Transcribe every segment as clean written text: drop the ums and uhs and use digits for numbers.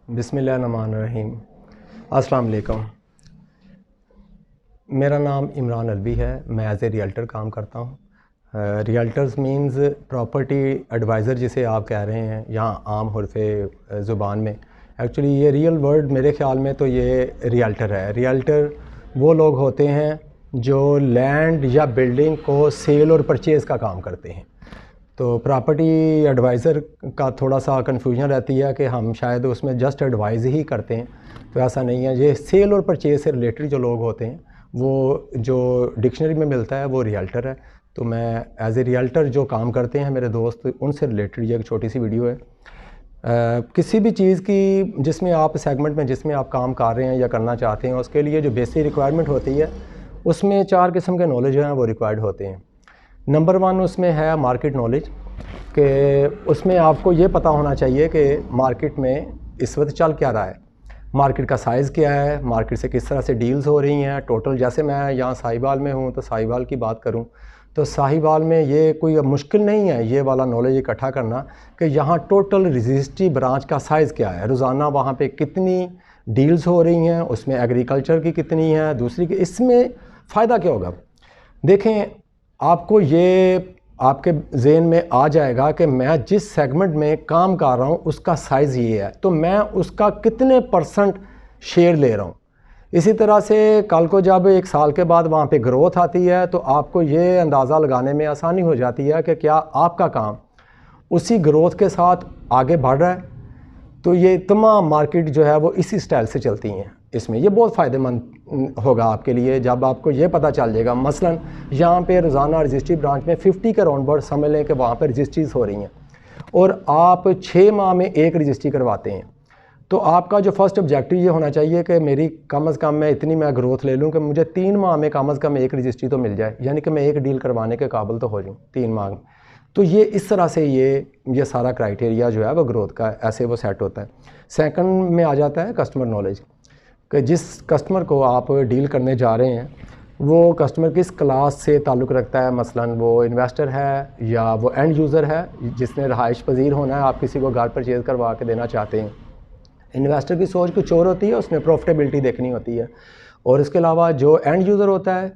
بسم اللہ الرحمن الرحیم۔ السلام علیکم۔ میرا نام عمران الوی ہے، میں ایز اے ریئلٹر کام کرتا ہوں۔ ریئلٹرز مینز پراپرٹی ایڈوائزر جسے آپ کہہ رہے ہیں یہاں عام حرف زبان میں۔ ایکچولی یہ ریئل ورڈ میرے خیال میں تو یہ ریئلٹر ہے۔ ریئلٹر وہ لوگ ہوتے ہیں جو لینڈ یا بلڈنگ کو سیل اور پرچیز کا کام کرتے ہیں۔ تو پراپرٹی ایڈوائزر کا تھوڑا سا کنفیوژن رہتی ہے کہ ہم شاید اس میں جسٹ ایڈوائز ہی کرتے ہیں، تو ایسا نہیں ہے۔ یہ سیل اور پرچیز سے ریلیٹڈ جو لوگ ہوتے ہیں وہ جو ڈکشنری میں ملتا ہے وہ ریئلٹر ہے۔ تو میں ایز اے ریئلٹر جو کام کرتے ہیں میرے دوست، ان سے ریلیٹڈ یہ ایک چھوٹی سی ویڈیو ہے۔ کسی بھی چیز کی جس میں آپ سیگمنٹ میں جس میں آپ کام کر رہے ہیں یا کرنا چاہتے ہیں، اس کے لیے جو بیسک ریکوائرمنٹ ہوتی ہے اس میں 4 قسم کے نالج جو ہیں وہ ریکوائرڈ ہوتے ہیں۔ نمبر 1 اس میں ہے مارکیٹ نالج، کہ اس میں آپ کو یہ پتہ ہونا چاہیے کہ مارکیٹ میں اس وقت چل کیا رہا ہے، مارکیٹ کا سائز کیا ہے، مارکیٹ سے کس طرح سے ڈیلز ہو رہی ہیں ٹوٹل۔ جیسے میں یہاں ساہیوال میں ہوں تو ساہیوال کی بات کروں تو ساہیوال میں یہ کوئی مشکل نہیں ہے یہ والا نالج اکٹھا کرنا کہ یہاں ٹوٹل رجسٹری برانچ کا سائز کیا ہے، روزانہ وہاں پہ کتنی ڈیلز ہو رہی ہیں، اس میں ایگریکلچر کی کتنی ہیں، دوسری کی۔ اس میں فائدہ کیا ہوگا؟ دیکھیں، آپ کو یہ آپ کے ذہن میں آ جائے گا کہ میں جس سیگمنٹ میں کام کر رہا ہوں اس کا سائز یہ ہے، تو میں اس کا کتنے % شیئر لے رہا ہوں۔ اسی طرح سے کل کو جب 1 سال کے بعد وہاں پہ گروتھ آتی ہے تو آپ کو یہ اندازہ لگانے میں آسانی ہو جاتی ہے کہ کیا آپ کا کام اسی گروتھ کے ساتھ آگے بڑھ رہا ہے۔ تو یہ تمام مارکیٹ جو ہے وہ اسی سٹائل سے چلتی ہیں۔ اس میں یہ بہت فائدہ مند ہوگا آپ کے لیے جب آپ کو یہ پتہ چل جائے گا۔ مثلا یہاں پہ روزانہ رجسٹری برانچ میں 50 کے راؤنڈ برڈ سمجھ لیں کہ وہاں پہ رجسٹریز ہو رہی ہیں، اور آپ 6 ماہ میں 1 رجسٹری کرواتے ہیں، تو آپ کا جو فرسٹ آبجیکٹو یہ ہونا چاہیے کہ میری کم از کم میں گروتھ لے لوں کہ مجھے 3 ماہ میں کم از کم 1 رجسٹری تو مل جائے، یعنی کہ میں 1 ڈیل کروانے کے قابل تو ہو جاؤں 3 ماہ میں۔ تو یہ اس طرح سے یہ سارا کرائٹیریا جو ہے وہ گروتھ کا ایسے وہ سیٹ ہوتا ہے۔ سیکنڈ میں آ جاتا ہے کسٹمر نالج، کہ جس کسٹمر کو آپ ڈیل کرنے جا رہے ہیں وہ کسٹمر کس کلاس سے تعلق رکھتا ہے۔ مثلا وہ انویسٹر ہے یا وہ اینڈ یوزر ہے جس نے رہائش پذیر ہونا ہے، آپ کسی کو گھر پرچیز کروا کے دینا چاہتے ہیں۔ انویسٹر کی سوچ کچھ اور ہوتی ہے، اس نے پروفٹیبلٹی دیکھنی ہوتی ہے۔ اور اس کے علاوہ جو اینڈ یوزر ہوتا ہے،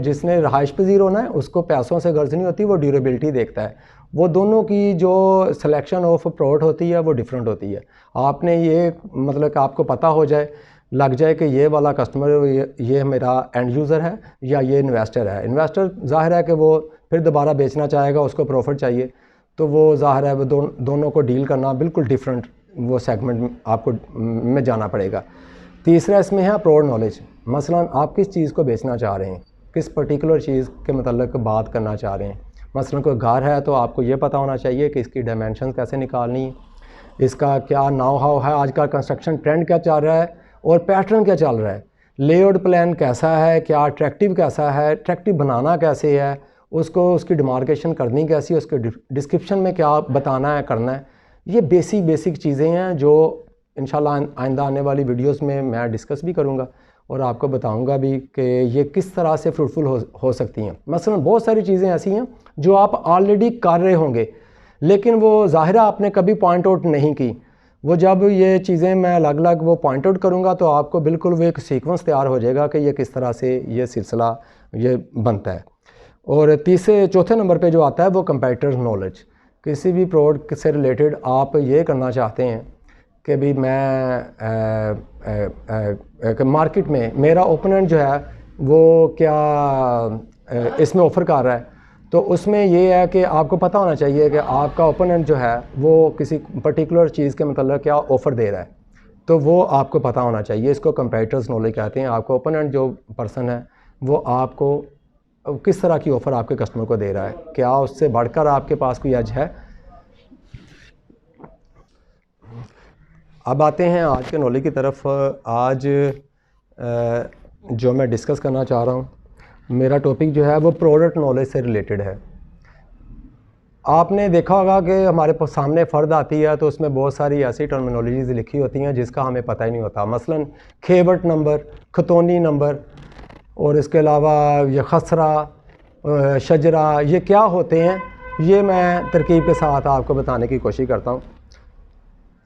جس نے رہائش پذیر ہونا ہے، اس کو پیسوں سے غرض نہیں ہوتی، وہ ڈیوریبلٹی دیکھتا ہے۔ وہ دونوں کی جو سلیکشن آف پروڈکٹ ہوتی ہے وہ ڈیفرنٹ ہوتی ہے۔ آپ نے یہ مطلب کہ آپ کو پتہ ہو جائے، لگ جائے کہ یہ والا کسٹمر یہ میرا اینڈ یوزر ہے یا یہ انویسٹر ہے۔ انویسٹر ظاہر ہے کہ وہ پھر دوبارہ بیچنا چاہے گا، اس کو پروفٹ چاہیے، تو وہ ظاہر ہے وہ دونوں کو ڈیل کرنا بالکل ڈیفرنٹ وہ سیگمنٹ آپ کو میں جانا پڑے گا۔ تیسرا اس میں ہے پروڈ نالج۔ مثلا آپ کس چیز کو بیچنا چاہ رہے ہیں، کس پرٹیکولر چیز کے متعلق بات کرنا چاہ رہے ہیں۔ مثلا کوئی گھر ہے تو آپ کو یہ پتہ ہونا چاہیے کہ اس کی ڈائمینشنز کیسے نکالنی ہے، اس کا کیا ناؤ ہاؤ ہے، آج کا کنسٹرکشن ٹرینڈ کیا چل رہا ہے اور پیٹرن کیا چل رہا ہے، لے آؤٹ پلان کیسا ہے، کیا اٹریکٹیو کیسا ہے، اٹریکٹیو بنانا کیسے ہے، اس کی ڈیمارکیشن کرنی کیسی ہے، اس کے ڈسکرپشن میں کیا بتانا ہے کرنا ہے۔ یہ بیسک چیزیں ہیں جو انشاءاللہ آئندہ آنے والی ویڈیوز میں ڈسکس بھی کروں گا اور آپ کو بتاؤں گا بھی کہ یہ کس طرح سے فروٹفل ہو سکتی ہیں۔ مثلا بہت ساری چیزیں ایسی ہیں جو آپ آلریڈی کر رہے ہوں گے لیکن وہ ظاہرہ آپ نے کبھی پوائنٹ آؤٹ نہیں کی۔ وہ جب یہ چیزیں میں الگ الگ وہ پوائنٹ آؤٹ کروں گا تو آپ کو بالکل وہ ایک سیکوینس تیار ہو جائے گا کہ یہ کس طرح سے یہ سلسلہ یہ بنتا ہے۔ اور چوتھے نمبر پہ جو آتا ہے وہ کمپیٹیٹر نالج۔ کسی بھی پروڈکٹ سے ریلیٹڈ آپ یہ کرنا چاہتے ہیں کہ بھی میں مارکیٹ میں میرا اوپوننٹ جو ہے وہ کیا اس میں آفر کر رہا ہے، تو اس میں یہ ہے کہ آپ کو پتہ ہونا چاہیے کہ آپ کا اوپوننٹ جو ہے وہ کسی پرٹیکولر چیز کے متعلق کیا آفر دے رہا ہے، تو وہ آپ کو پتہ ہونا چاہیے۔ اس کو کمپیٹیٹرز نالج کہتے ہیں۔ آپ کا اوپوننٹ جو پرسن ہے وہ آپ کو کس طرح کی آفر آپ کے کسٹمر کو دے رہا ہے، کیا اس سے بڑھ کر آپ کے پاس کوئی ایج ہے۔ اب آتے ہیں آج کے نالج کی طرف۔ آج جو میں ڈسکس کرنا چاہ رہا ہوں، میرا ٹاپک جو ہے وہ پروڈکٹ نالج سے ریلیٹڈ ہے۔ آپ نے دیکھا ہوگا کہ ہمارے سامنے فرد آتی ہے تو اس میں بہت ساری ایسی ٹرمینالوجیز لکھی ہوتی ہیں جس کا ہمیں پتہ ہی نہیں ہوتا۔ مثلا کھیوٹ نمبر، کھتونی نمبر، اور اس کے علاوہ یہ خسرہ، شجرہ، یہ کیا ہوتے ہیں، یہ میں ترکیب کے ساتھ آپ کو بتانے کی کوشش کرتا ہوں۔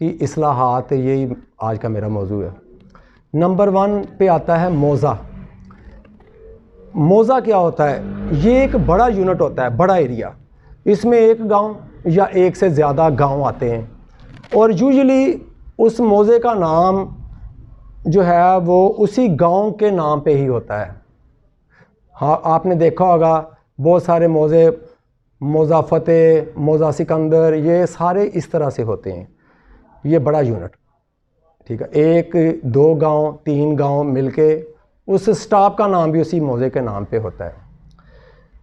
کی اصلاحات، یہی آج کا میرا موضوع ہے۔ نمبر 1 پہ آتا ہے موضع۔ موضع کیا ہوتا ہے؟ یہ ایک بڑا یونٹ ہوتا ہے، بڑا ایریا، اس میں ایک گاؤں یا ایک سے زیادہ گاؤں آتے ہیں، اور یوزلی اس موضع کا نام جو ہے وہ اسی گاؤں کے نام پہ ہی ہوتا ہے۔ ہاں، آپ نے دیکھا ہوگا بہت سارے موضع، موضع فتح، موضع سکندر، یہ سارے اس طرح سے ہوتے ہیں۔ یہ بڑا یونٹ، ٹھیک ہے، 1 2 گاؤں 3 گاؤں مل کے اس سٹاپ کا نام بھی اسی موضع کے نام پہ ہوتا ہے۔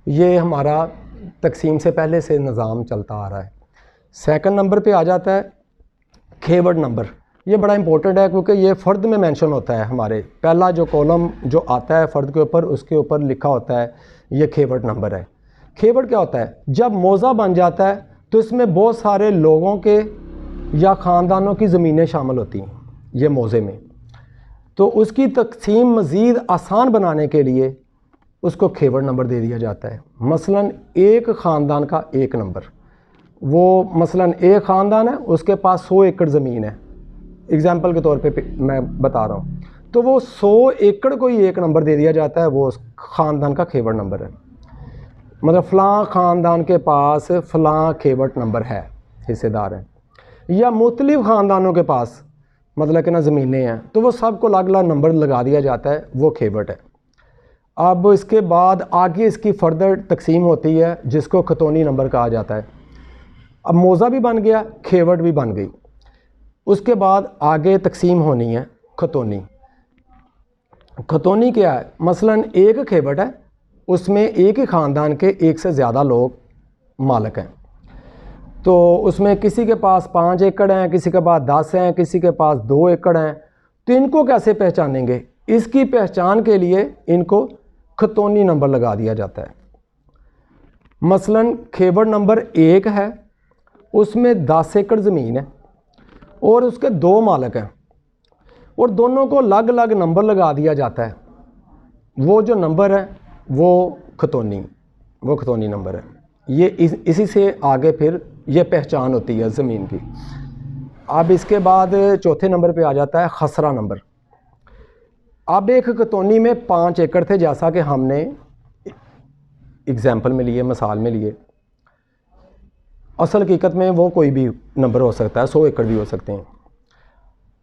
یہ ہمارا تقسیم سے پہلے سے نظام چلتا آ رہا ہے۔ سیکنڈ نمبر پہ آ جاتا ہے کھیوڑ نمبر۔ یہ بڑا امپورٹنٹ ہے کیونکہ یہ فرد میں مینشن ہوتا ہے۔ ہمارے پہلا جو کالم جو آتا ہے فرد کے اوپر، اس کے اوپر لکھا ہوتا ہے یہ کھیوڑ نمبر ہے۔ کھیوڑ کیا ہوتا ہے؟ جب موضع بن جاتا ہے تو اس میں بہت سارے لوگوں کے یا خاندانوں کی زمینیں شامل ہوتی ہیں یہ موضع میں، تو اس کی تقسیم مزید آسان بنانے کے لیے اس کو کھیوڑ نمبر دے دیا جاتا ہے۔ مثلا ایک خاندان کا ایک نمبر، وہ مثلا ایک خاندان ہے، اس کے پاس 100 ایکڑ زمین ہے، اگزامپل کے طور پہ میں بتا رہا ہوں، تو وہ 100 ایکڑ کو ہی ایک نمبر دے دیا جاتا ہے، وہ اس خاندان کا کھیوڑ نمبر ہے۔ مطلب فلاں خاندان کے پاس فلاں کھیوڑ نمبر ہے، حصے دار ہیں، یا مختلف خاندانوں کے پاس مطلب کہ نا زمینیں ہیں، تو وہ سب کو الگ الگ نمبر لگا دیا جاتا ہے، وہ کھیوڑ ہے۔ اب اس کے بعد آگے اس کی فردر تقسیم ہوتی ہے جس کو کھتونی نمبر کہا جاتا ہے۔ اب موضع بھی بن گیا، کھیوڑ بھی بن گئی، اس کے بعد آگے تقسیم ہونی ہے کھتونی۔ کھتونی کیا ہے؟ مثلا ایک کھیوڑ ہے، اس میں ایک ہی خاندان کے ایک سے زیادہ لوگ مالک ہیں، تو اس میں کسی کے پاس 5 ایکڑ ہیں، کسی کے پاس 10 ہیں، کسی کے پاس 2 ایکڑ ہیں، تو ان کو کیسے پہچانیں گے؟ اس کی پہچان کے لیے ان کو کھتونی نمبر لگا دیا جاتا ہے۔ مثلا کھیوڑ نمبر 1 ہے، اس میں 10 ایکڑ زمین ہے اور اس کے 2 مالک ہیں، اور دونوں کو الگ الگ نمبر لگا دیا جاتا ہے۔ وہ جو نمبر ہے وہ کھتونی نمبر ہے۔ یہ اسی سے آگے پھر یہ پہچان ہوتی ہے زمین کی۔ اب اس کے بعد چوتھے نمبر پہ آ جاتا ہے خسرہ نمبر۔ اب ایک کھتونی میں 5 ایکڑ تھے، جیسا کہ ہم نے اگزامپل میں لیے، مثال میں لیے، اصل حقیقت میں وہ کوئی بھی نمبر ہو سکتا ہے، 100 ایکڑ بھی ہو سکتے ہیں۔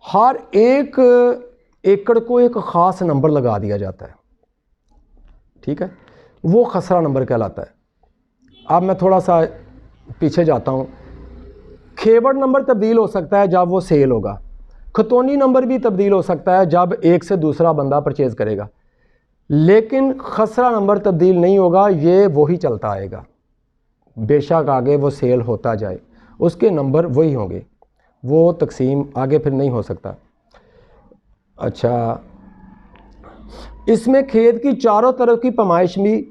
ہر ایک ایکڑ کو ایک خاص نمبر لگا دیا جاتا ہے، ٹھیک ہے، وہ خسرہ نمبر کہلاتا ہے۔ اب میں تھوڑا سا پیچھے جاتا ہوں۔ کھیوڑ نمبر تبدیل ہو سکتا ہے جب وہ سیل ہوگا، کھتونی نمبر بھی تبدیل ہو سکتا ہے جب ایک سے دوسرا بندہ پرچیز کرے گا، لیکن خسرہ نمبر تبدیل نہیں ہوگا، یہ وہی چلتا آئے گا، بے شک آگے وہ سیل ہوتا جائے، اس کے نمبر وہی ہوں گے، وہ تقسیم آگے پھر نہیں ہو سکتا۔ اچھا، اس میں کھیت کی چاروں طرف کی پیمائش بھی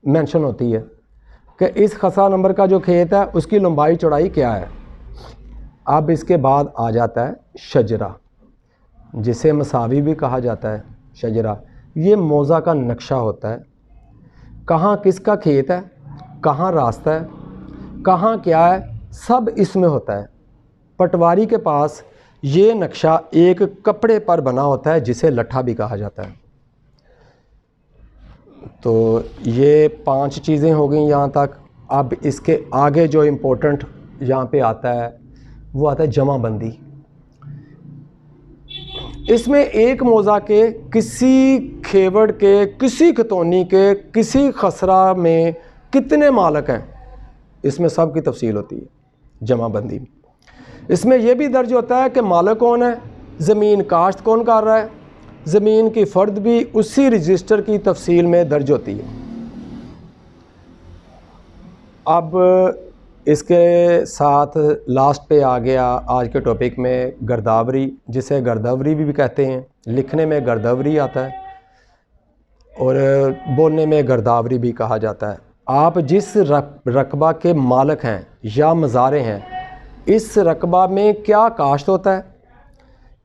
مینشن ہوتی ہے کہ اس خسرہ نمبر کا جو کھیت ہے اس کی لمبائی چوڑائی کیا ہے۔ اب اس کے بعد آ جاتا ہے شجرہ، جسے مساوی بھی کہا جاتا ہے۔ شجرہ یہ موضع کا نقشہ ہوتا ہے، کہاں کس کا کھیت ہے، کہاں راستہ ہے، کہاں کیا ہے، سب اس میں ہوتا ہے۔ پٹواری کے پاس یہ نقشہ ایک کپڑے پر بنا ہوتا ہے جسے لٹھا بھی کہا جاتا ہے۔ تو یہ 5 چیزیں ہو گئیں یہاں تک۔ اب اس کے آگے جو امپورٹنٹ یہاں پہ آتا ہے وہ آتا ہے جمع بندی۔ اس میں ایک موضع کے، کسی کھیوڑ کے، کسی کھتونی کے، کسی خسرہ میں کتنے مالک ہیں، اس میں سب کی تفصیل ہوتی ہے جمع بندی۔ اس میں یہ بھی درج ہوتا ہے کہ مالک کون ہے، زمین کاشت کون کر رہا ہے، زمین کی فرد بھی اسی رجسٹر کی تفصیل میں درج ہوتی ہے۔ اب اس کے ساتھ لاسٹ پہ آ گیا آج کے ٹاپک میں گرداوری، جسے گردوری بھی کہتے ہیں، لکھنے میں گردوری آتا ہے اور بولنے میں گرداوری بھی کہا جاتا ہے۔ آپ جس رقبہ کے مالک ہیں یا مزارع ہیں، اس رقبہ میں کیا کاشت ہوتا ہے،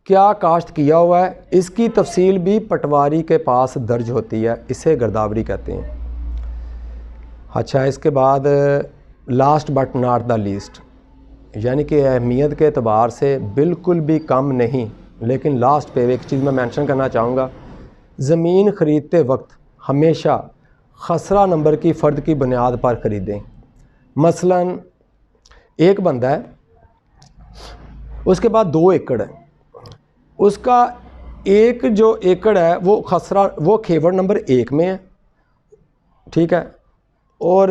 کیا کاشت کیا ہوا ہے، اس کی تفصیل بھی پٹواری کے پاس درج ہوتی ہے، اسے گرداوری کہتے ہیں۔ اچھا، اس کے بعد last but not the least, یعنی کہ اہمیت کے اعتبار سے بالکل بھی کم نہیں، لیکن لاسٹ پہ ایک چیز میں مینشن کرنا چاہوں گا، زمین خریدتے وقت ہمیشہ خسرہ نمبر کی فرد کی بنیاد پر خریدیں۔ مثلا ایک بندہ ہے، اس کے بعد 2 ایکڑ ہے، اس کا ایک جو ایکڑ ہے وہ خسرہ، وہ کھیوڑ نمبر 1 میں ہے، ٹھیک ہے، اور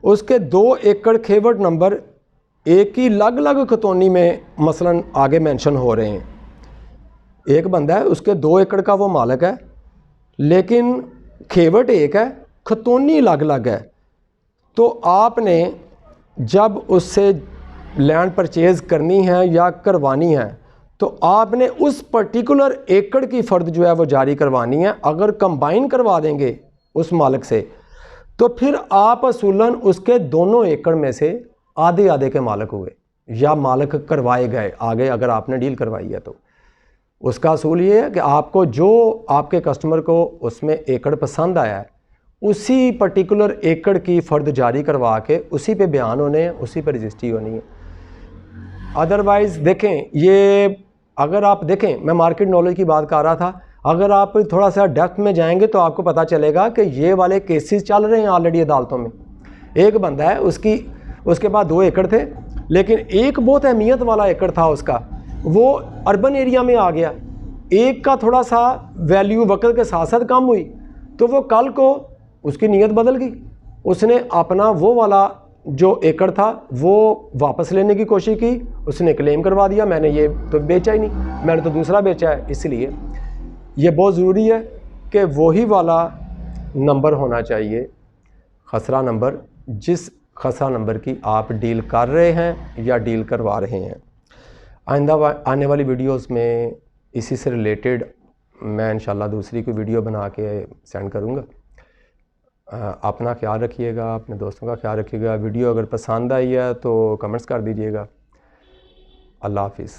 اس کے 2 ایکڑ کھیوڑ نمبر 1 کی الگ الگ کھتونی میں مثلا آگے مینشن ہو رہے ہیں۔ ایک بندہ ہے، اس کے 2 ایکڑ کا وہ مالک ہے، لیکن کھیوٹ 1 ہے، کھتونی الگ الگ ہے۔ تو آپ نے جب اس سے لینڈ پرچیز کرنی ہے یا کروانی ہے تو آپ نے اس پرٹیکولر ایکڑ کی فرد جو ہے وہ جاری کروانی ہے۔ اگر کمبائن کروا دیں گے اس مالک سے تو پھر آپ اصولاً اس کے دونوں ایکڑ میں سے آدھے آدھے کے مالک ہوئے یا مالک کروائے گئے آگے، اگر آپ نے ڈیل کروائی ہے تو۔ اس کا اصول یہ ہے کہ آپ کو جو آپ کے کسٹمر کو اس میں ایکڑ پسند آیا ہے اسی پرٹیکولر ایکڑ کی فرد جاری کروا کے اسی پہ بیان ہونے ہیں، اسی پہ رجسٹری ہونی ہے۔ ادروائز دیکھیں، یہ اگر آپ دیکھیں، میں مارکیٹ نالج کی بات کر رہا تھا، اگر آپ تھوڑا سا ڈیپتھ میں جائیں گے تو آپ کو پتہ چلے گا کہ یہ والے کیسز چل رہے ہیں آلریڈی عدالتوں میں۔ ایک بندہ ہے، اس کے بعد 2 ایکڑ تھے، لیکن ایک بہت اہمیت والا ایکڑ تھا اس کا، وہ اربن ایریا میں آ گیا۔ ایک کا تھوڑا سا ویلیو وقت کے ساتھ ساتھ کم ہوئی، تو وہ کل کو اس کی نیت بدل گئی، اس نے اپنا وہ والا جو ایکڑ تھا وہ واپس لینے کی کوشش کی، اس نے کلیم کروا دیا میں نے یہ تو بیچا ہی نہیں، میں نے تو دوسرا بیچا ہے۔ اس لیے یہ بہت ضروری ہے کہ وہی والا نمبر ہونا چاہیے، خسرہ نمبر، جس خسرہ نمبر کی آپ ڈیل کر رہے ہیں یا ڈیل کروا رہے ہیں۔ آئندہ آنے والی ویڈیوز میں اسی سے ریلیٹڈ میں انشاءاللہ دوسری کوئی ویڈیو بنا کے سینڈ کروں گا۔ اپنا خیال رکھیے گا، اپنے دوستوں کا خیال رکھیے گا۔ ویڈیو اگر پسند آئی ہے تو کمنٹس کر دیجیے گا۔ اللہ حافظ۔